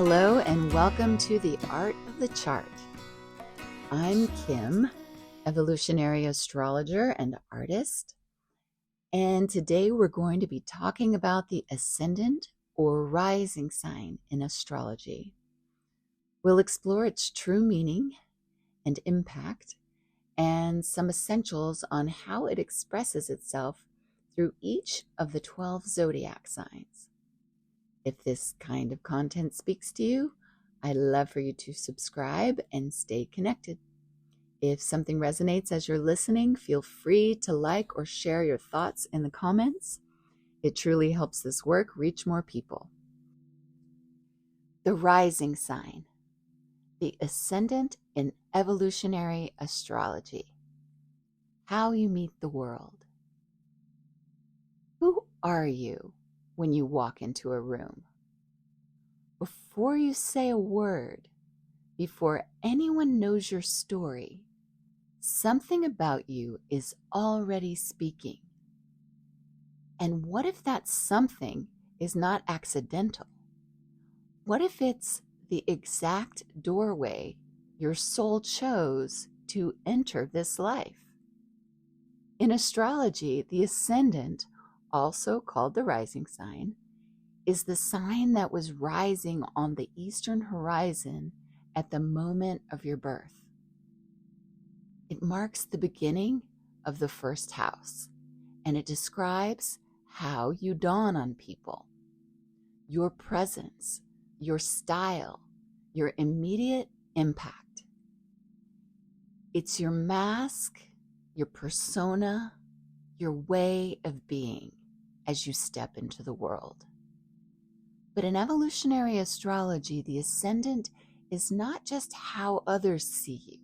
Hello and welcome to the Art of the Chart. I'm Kim, evolutionary astrologer and artist, and today we're going to be talking about the ascendant or rising sign in astrology. We'll explore its true meaning and impact and some essentials on how it expresses itself through each of the 12 zodiac signs. If this kind of content speaks to you, I'd love for you to subscribe and stay connected. If something resonates as you're listening, feel free to like or share your thoughts in the comments. It truly helps this work reach more people. The rising sign, the ascendant in evolutionary astrology. How you meet the world. Who are you when you walk into a room? Before you say a word, before anyone knows your story, something about you is already speaking. And what if that something is not accidental? What if it's the exact doorway your soul chose to enter this life? In astrology, the ascendant, also called the rising sign, is the sign that was rising on the eastern horizon at the moment of your birth. It marks the beginning of the first house, and it describes how you dawn on people, your presence, your style, your immediate impact. It's your mask, your persona, your way of being as you step into the world. But in evolutionary astrology, the ascendant is not just how others see you.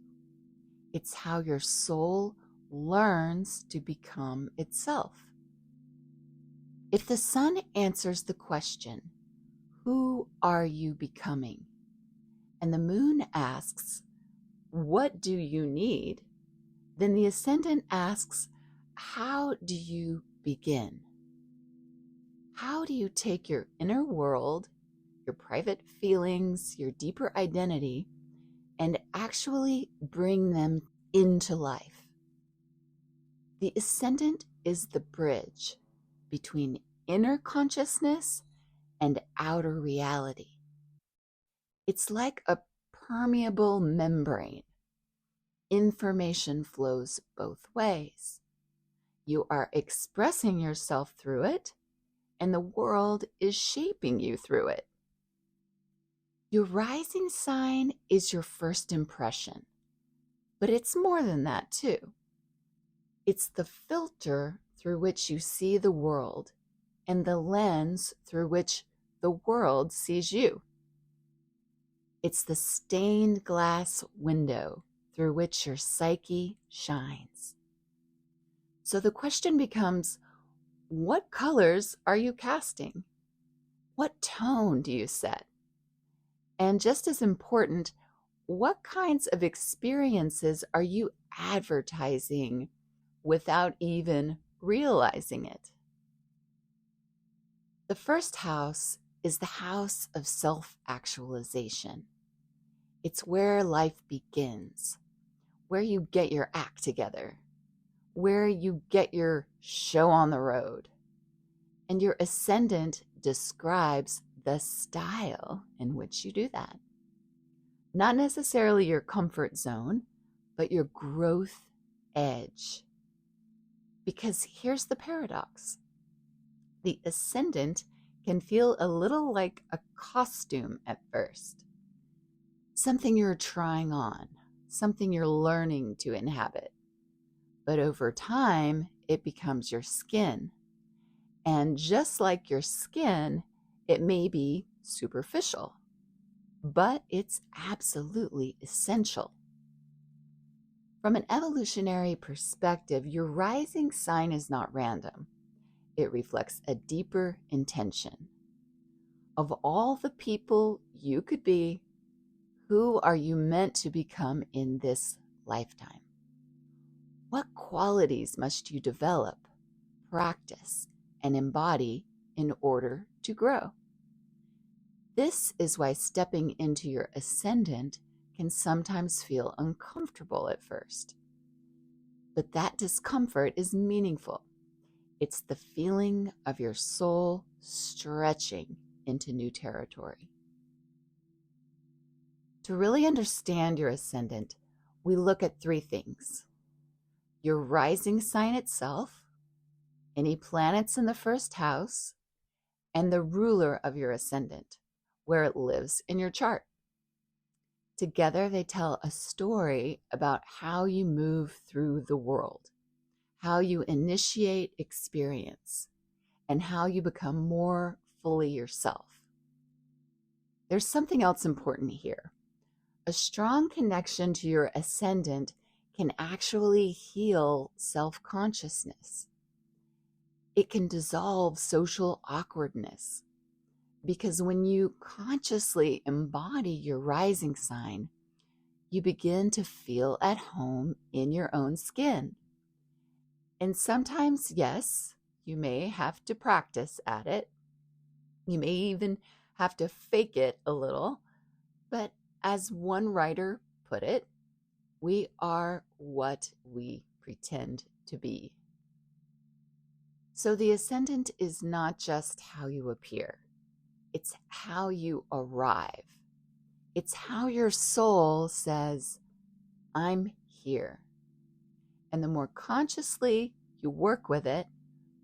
It's how your soul learns to become itself. If the sun answers the question, who are you becoming? And the moon asks, what do you need? Then the ascendant asks, how do you begin? How do you take your inner world, your private feelings, your deeper identity, and actually bring them into life? The ascendant is the bridge between inner consciousness and outer reality. It's like a permeable membrane. Information flows both ways. You are expressing yourself through it, and the world is shaping you through it. Your rising sign is your first impression, but it's more than that too. It's the filter through which you see the world and the lens through which the world sees you. It's the stained glass window through which your psyche shines. So the question becomes, what colors are you casting? What tone do you set? And just as important, what kinds of experiences are you advertising without even realizing it? The first house is the house of self-actualization. It's where life begins, where you get your act together, where you get your show on the road. And your ascendant describes the style in which you do that. Not necessarily your comfort zone, but your growth edge. Because here's the paradox. The ascendant can feel a little like a costume at first. Something you're trying on, something you're learning to inhabit. But over time, it becomes your skin. And just like your skin, it may be superficial, but it's absolutely essential. From an evolutionary perspective, your rising sign is not random. It reflects a deeper intention. Of all the people you could be, who are you meant to become in this lifetime? What qualities must you develop, practice, and embody in order to grow? This is why stepping into your ascendant can sometimes feel uncomfortable at first. But that discomfort is meaningful. It's the feeling of your soul stretching into new territory. To really understand your ascendant, we look at three things: your rising sign itself, any planets in the first house, and the ruler of your ascendant, where it lives in your chart. Together, they tell a story about how you move through the world, how you initiate experience, and how you become more fully yourself. There's something else important here. A strong connection to your ascendant can actually heal self-consciousness. It can dissolve social awkwardness, because when you consciously embody your rising sign, you begin to feel at home in your own skin. And sometimes, yes, you may have to practice at it. You may even have to fake it a little. But as one writer put it, we are what we pretend to be. So the ascendant is not just how you appear. It's how you arrive. It's how your soul says, I'm here. And the more consciously you work with it,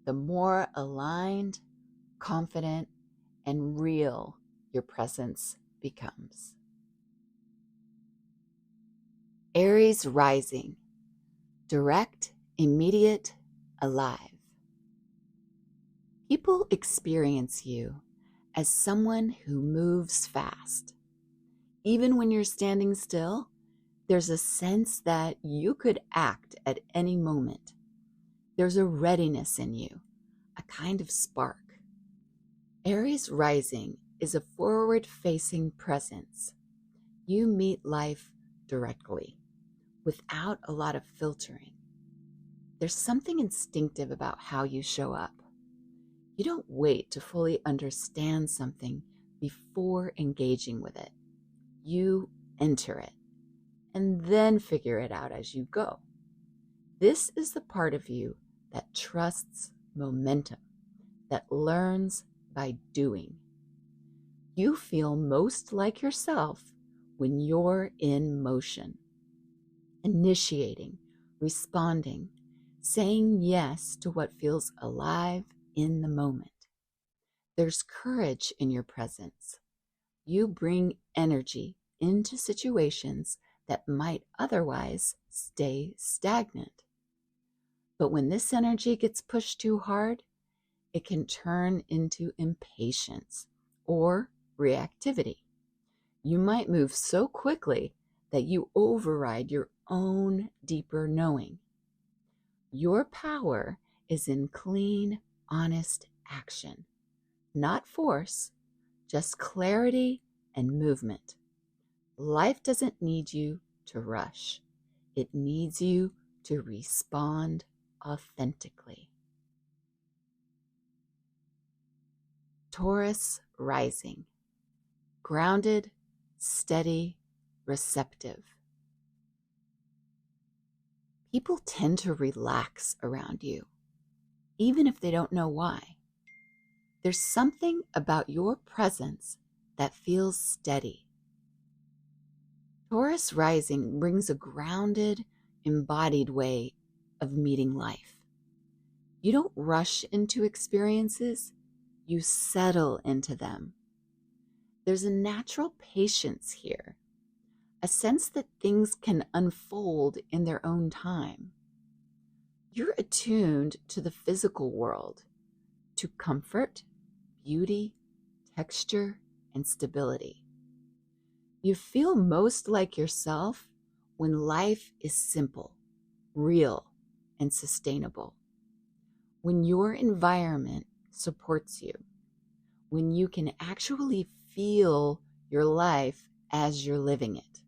the more aligned, confident, and real your presence becomes. Aries rising, direct, immediate, alive. People experience you as someone who moves fast. Even when you're standing still, there's a sense that you could act at any moment. There's a readiness in you, a kind of spark. Aries rising is a forward-facing presence. You meet life directly, without a lot of filtering. There's something instinctive about how you show up. You don't wait to fully understand something before engaging with it. You enter it and then figure it out as you go. This is the part of you that trusts momentum, that learns by doing. You feel most like yourself when you're in motion, initiating, responding, saying yes to what feels alive in the moment. There's courage in your presence. You bring energy into situations that might otherwise stay stagnant. But when this energy gets pushed too hard, it can turn into impatience or reactivity. You might move so quickly that you override your own deeper knowing. Your power is in clean, honest action, not force, just clarity and movement. Life doesn't need you to rush. It needs you to respond authentically. Taurus rising, grounded, steady, receptive. People tend to relax around you, even if they don't know why. There's something about your presence that feels steady. Taurus rising brings a grounded, embodied way of meeting life. You don't rush into experiences, you settle into them. There's a natural patience here, a sense that things can unfold in their own time. You're attuned to the physical world, to comfort, beauty, texture, and stability. You feel most like yourself when life is simple, real, and sustainable. When your environment supports you, when you can actually feel your life as you're living it.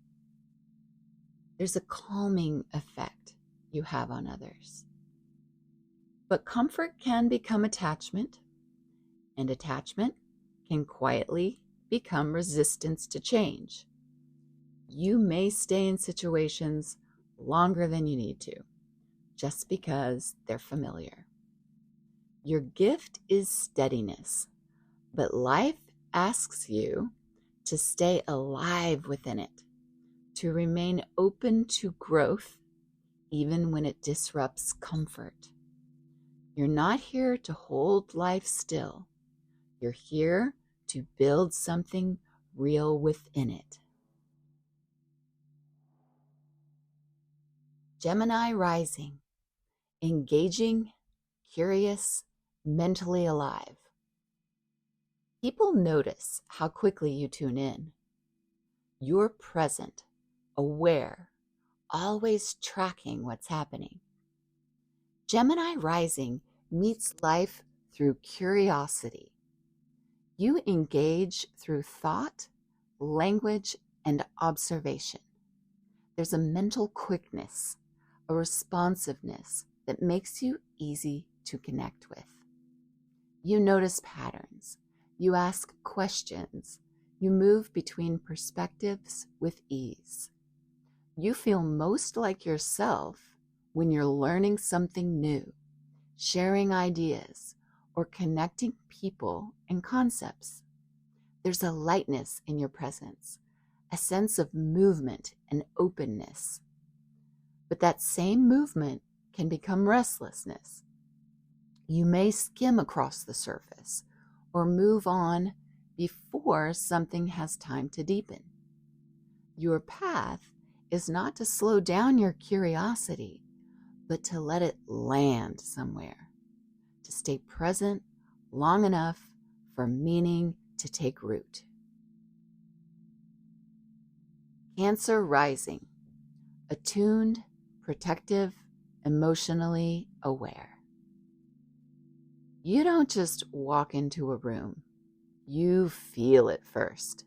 There's a calming effect you have on others. But comfort can become attachment, and attachment can quietly become resistance to change. You may stay in situations longer than you need to, just because they're familiar. Your gift is steadiness, but life asks you to stay alive within it, to remain open to growth even when it disrupts comfort. You're not here to hold life still. You're here to build something real within it. Gemini rising, engaging, curious, mentally alive. People notice how quickly you tune in. You're present, aware, always tracking what's happening. Gemini rising meets life through curiosity. You engage through thought, language, and observation. There's a mental quickness, a responsiveness that makes you easy to connect with. You notice patterns. You ask questions. You move between perspectives with ease. You feel most like yourself when you're learning something new, sharing ideas, or connecting people and concepts. There's a lightness in your presence, a sense of movement and openness. But that same movement can become restlessness. You may skim across the surface or move on before something has time to deepen. Your path is not to slow down your curiosity, but to let it land somewhere, to stay present long enough for meaning to take root. Cancer rising, attuned, protective, emotionally aware. You don't just walk into a room, you feel it first.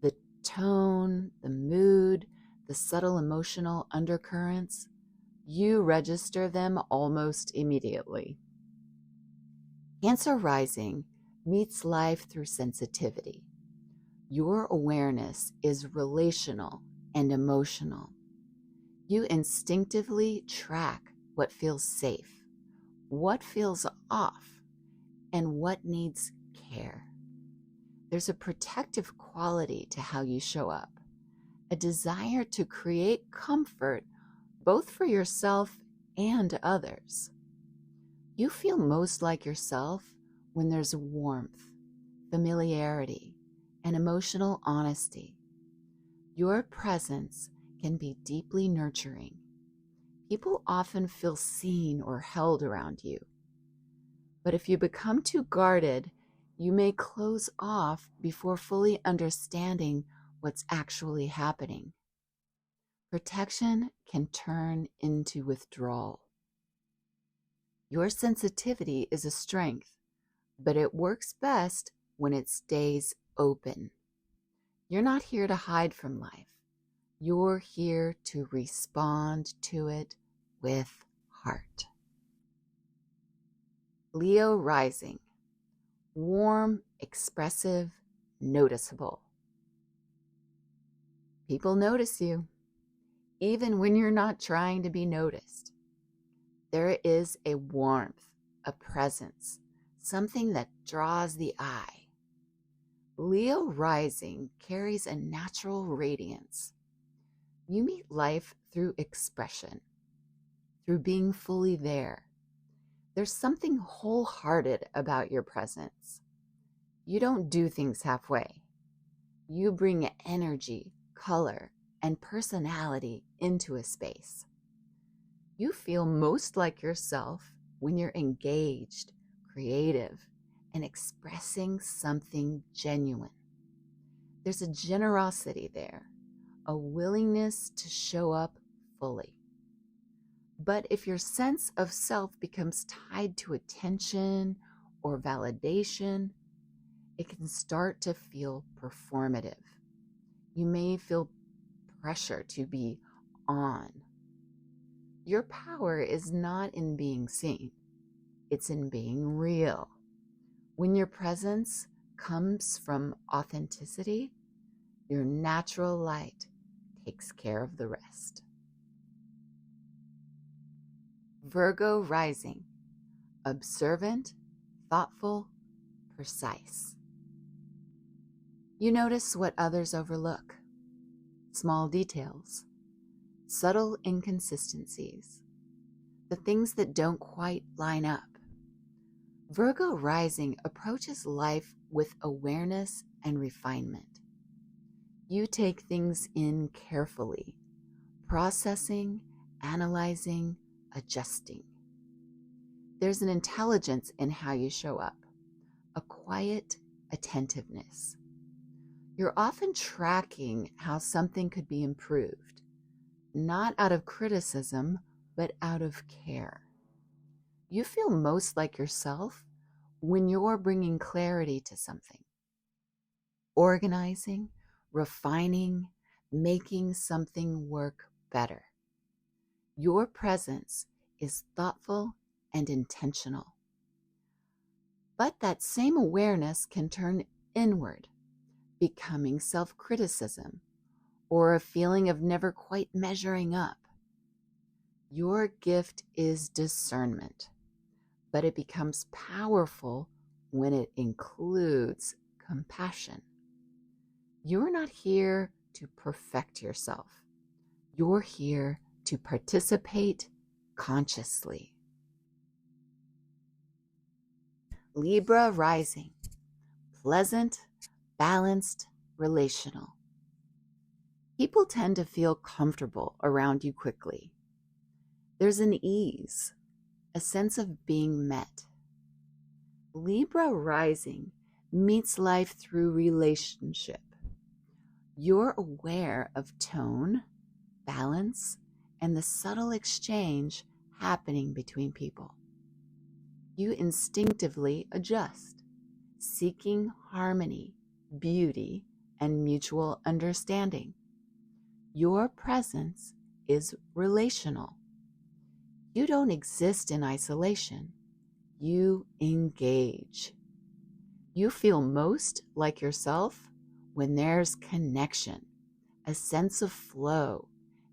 The tone, the mood, the subtle emotional undercurrents, you register them almost immediately. Cancer rising meets life through sensitivity. Your awareness is relational and emotional. You instinctively track what feels safe, what feels off, and what needs care. There's a protective quality to how you show up, a desire to create comfort both for yourself and others. You feel most like yourself when there's warmth, familiarity, and emotional honesty. Your presence can be deeply nurturing. People often feel seen or held around you. But if you become too guarded, you may close off before fully understanding what's actually happening. Protection can turn into withdrawal. Your sensitivity is a strength, but it works best when it stays open. You're not here to hide from life. You're here to respond to it with heart. Leo rising, warm, expressive, noticeable. People notice you, even when you're not trying to be noticed. There is a warmth, a presence, something that draws the eye. Leo rising carries a natural radiance. You meet life through expression, through being fully there. There's something wholehearted about your presence. You don't do things halfway. You bring energy, color, and personality into a space. You feel most like yourself when you're engaged, creative, and expressing something genuine. There's a generosity there, a willingness to show up fully. But if your sense of self becomes tied to attention or validation, it can start to feel performative. You may feel pressure to be on. Your power is not in being seen. It's in being real. When your presence comes from authenticity, your natural light takes care of the rest. Virgo rising, observant, thoughtful, precise. You notice what others overlook, small details, subtle inconsistencies, the things that don't quite line up. Virgo rising approaches life with awareness and refinement. You take things in carefully, processing, analyzing, adjusting. There's an intelligence in how you show up, a quiet attentiveness. You're often tracking how something could be improved, not out of criticism, but out of care. You feel most like yourself when you're bringing clarity to something, organizing, refining, making something work better. Your presence is thoughtful and intentional. But that same awareness can turn inward, becoming self-criticism or a feeling of never quite measuring up. Your gift is discernment, but it becomes powerful when it includes compassion. You're not here to perfect yourself. You're here to participate consciously. Libra rising, pleasant, balanced, relational. People tend to feel comfortable around you quickly. There's an ease, a sense of being met. Libra rising meets life through relationship. You're aware of tone, balance, and the subtle exchange happening between people. You instinctively adjust, seeking harmony, beauty, and mutual understanding. Your presence is relational. You don't exist in isolation. You engage. You feel most like yourself when there's connection, a sense of flow,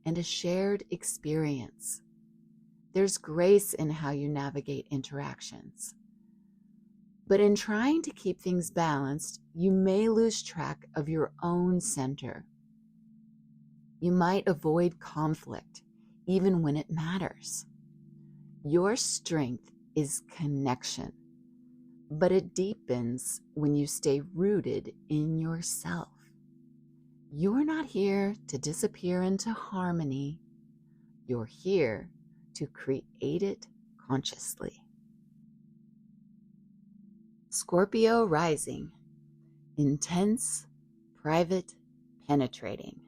and a shared experience. There's grace in how you navigate interactions. But in trying to keep things balanced, you may lose track of your own center. You might avoid conflict, even when it matters. Your strength is connection, but it deepens when you stay rooted in yourself. You're not here to disappear into harmony. You're here to create it consciously. Scorpio rising, intense, private, penetrating.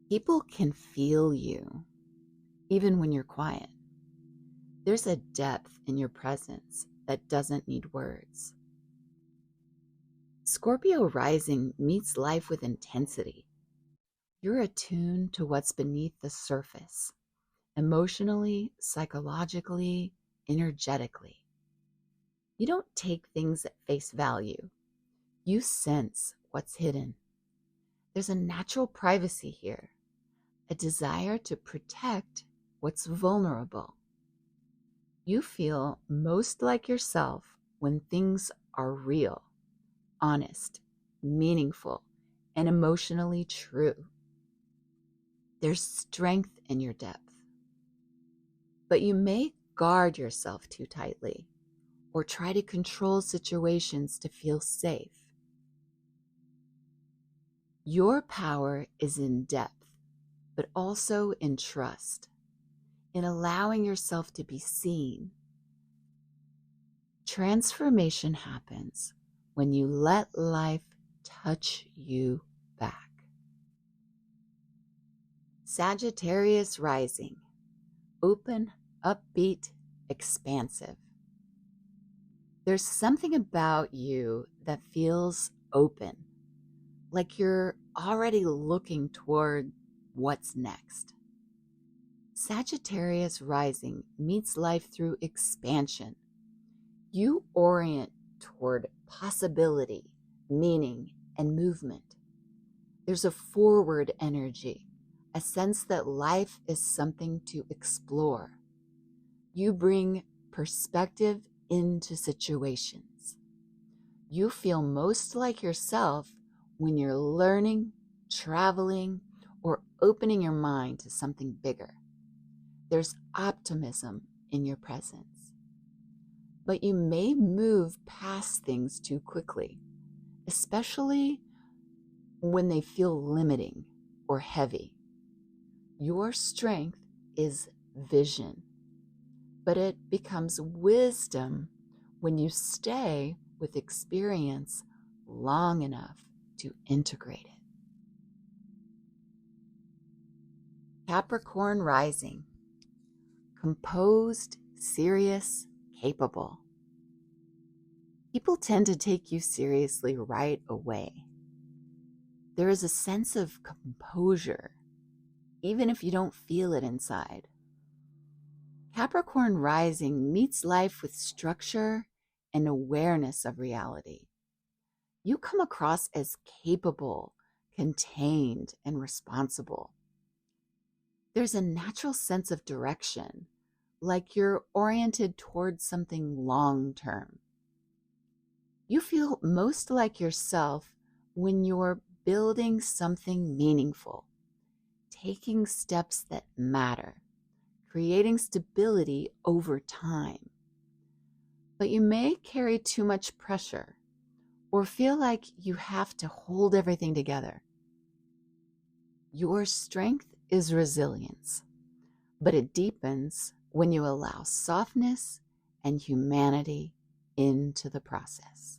People can feel you, even when you're quiet. There's a depth in your presence that doesn't need words. Scorpio rising meets life with intensity. You're attuned to what's beneath the surface, emotionally, psychologically, energetically. You don't take things at face value. You sense what's hidden. There's a natural privacy here, a desire to protect what's vulnerable. You feel most like yourself when things are real, honest, meaningful, and emotionally true. There's strength in your depth. But you may guard yourself too tightly or try to control situations to feel safe. Your power is in depth, but also in trust, in allowing yourself to be seen. Transformation happens when you let life touch you back. Sagittarius rising, open, upbeat, expansive. There's something about you that feels open, like you're already looking toward what's next. Sagittarius rising meets life through expansion. You orient toward possibility, meaning, and movement. There's a forward energy, a sense that life is something to explore. You bring perspective into situations. You feel most like yourself when you're learning, traveling, or opening your mind to something bigger. There's optimism in your presence. But you may move past things too quickly, especially when they feel limiting or heavy. Your strength is vision, but it becomes wisdom when you stay with experience long enough to integrate it. Capricorn rising, composed, serious, capable. People tend to take you seriously right away. There is a sense of composure, even if you don't feel it inside. Capricorn rising meets life with structure and awareness of reality. You come across as capable, contained, and responsible. There's a natural sense of direction, like you're oriented towards something long-term. You feel most like yourself when you're building something meaningful, taking steps that matter, creating stability over time. But you may carry too much pressure or feel like you have to hold everything together. Your strength is resilience, but it deepens when you allow softness and humanity into the process.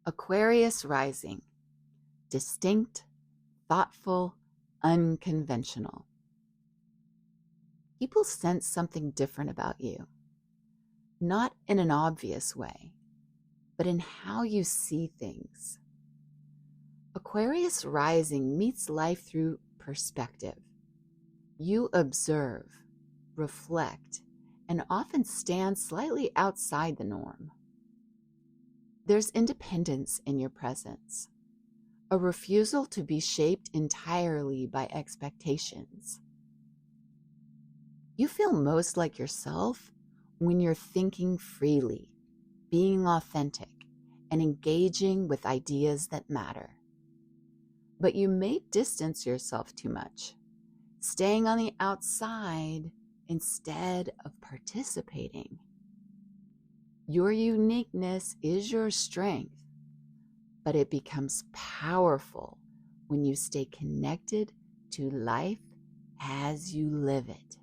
Aquarius rising, distinct, thoughtful, unconventional. People sense something different about you, not in an obvious way, but in how you see things. Aquarius rising meets life through perspective. You observe, reflect, and often stand slightly outside the norm. There's independence in your presence, a refusal to be shaped entirely by expectations. You feel most like yourself when you're thinking freely, being authentic, and engaging with ideas that matter. But you may distance yourself too much, staying on the outside instead of participating. Your uniqueness is your strength, but it becomes powerful when you stay connected to life as you live it.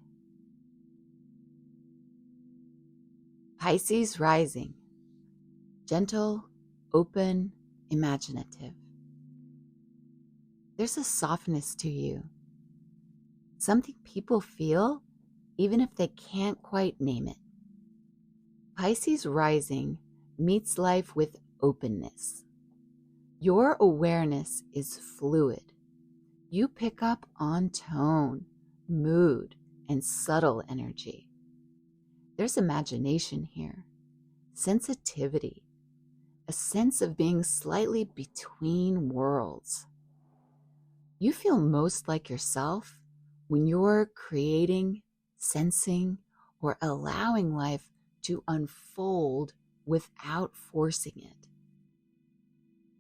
Pisces rising, gentle, open, imaginative. There's a softness to you, something people feel even if they can't quite name it. Pisces rising meets life with openness. Your awareness is fluid. You pick up on tone, mood, and subtle energy. There's imagination here, sensitivity, a sense of being slightly between worlds. You feel most like yourself when you're creating, sensing, or allowing life to unfold without forcing it.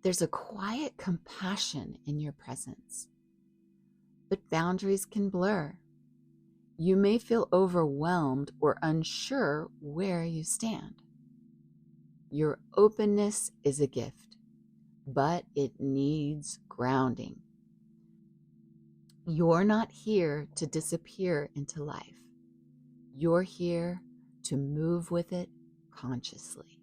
There's a quiet compassion in your presence, but boundaries can blur. You may feel overwhelmed or unsure where you stand. Your openness is a gift, but it needs grounding. You're not here to disappear into life. You're here to move with it consciously.